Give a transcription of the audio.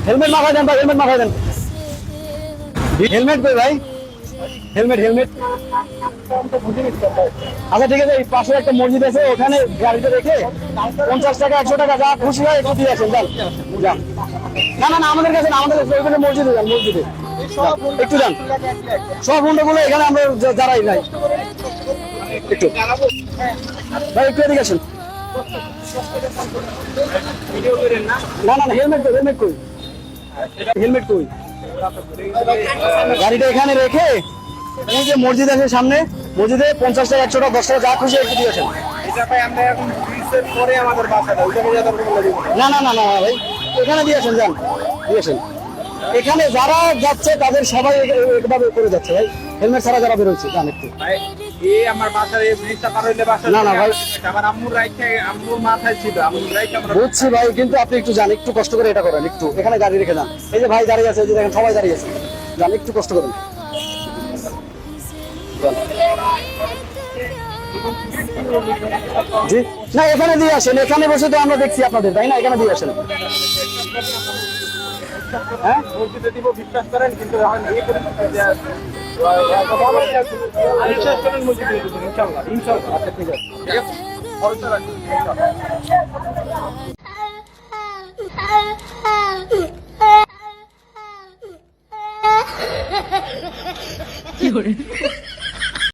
Helmet মাথায় দেন ভাই, helmet মাথায় দেন। হেলমেট কই ভাই? Helmet helmet. আচ্ছা ঠিক আছে, এই পাশে একটা মসজিদ আছে, ওখানে গাড়িটা রেখে 50 টাকা 100 টাকা যা খুশি হয় একটু দিয়ে আসেন। যান যান। না না না, আমাদের কাছে না, আমাদের কাছে ওইখানে মসজিদে যান, মসজিদে একটু যান। সব হুন্ডাগুলো এখানে আমরা যারাই নাই, একটু ভাই একটু এদিকে আসেন। না না না, হেলমেট কই, হেলমেট কই, হেলমেট কই? গাড়িটা এখানে রেখে এই যে মসজিদ আছে সামনে, মসজিদে 50 টাকা 100 টাকা 10 টাকা যা খুশি একটু দিয়ে আসেন। না না না না ভাই, এখানে দিয়ে আসেন, যান দিয়ে আসেন। এখানে যারা যাচ্ছে তাদের সবাই এভাবে করে যাচ্ছে ভাই, হেলমেট ছাড়া যারা বেরোচ্ছে যান একটু। আমার বাসার এই ব্রিজটা পার হইলে বাসা না না ভাই, আমার আম্মুর রাইটে আম্মুর মাথায় ছিল, আম্মুর রাইট আমরা বুঝছি ভাই, কিন্তু আপনি একটু যান, একটু কষ্ট করে এটা করেন, একটু এখানে গাড়ি রেখে যান। এই যে ভাই দাঁড়িয়ে আছে, এই যে দেখেন সবাই দাঁড়িয়ে আছে, যান একটু কষ্ট করেন। জি না, এখানে দিয়ে আসেন, এখানে বসে তো আমরা দেখছি আপনাদের, তাই না? এখানে দিয়ে আসেন। হ্যাঁ মসজিদে দিব বিশ্বাস করেন, কিন্তু এখন এই পরিস্থিতি যে বিশ্বাস করেন মসজিদে দিব ইনশাআল্লাহ ইনশাআল্লাহ। আচ্ছা ঠিক আছে, ঠিক আছে, ভরসা রাখুন ইনশাআল্লাহ।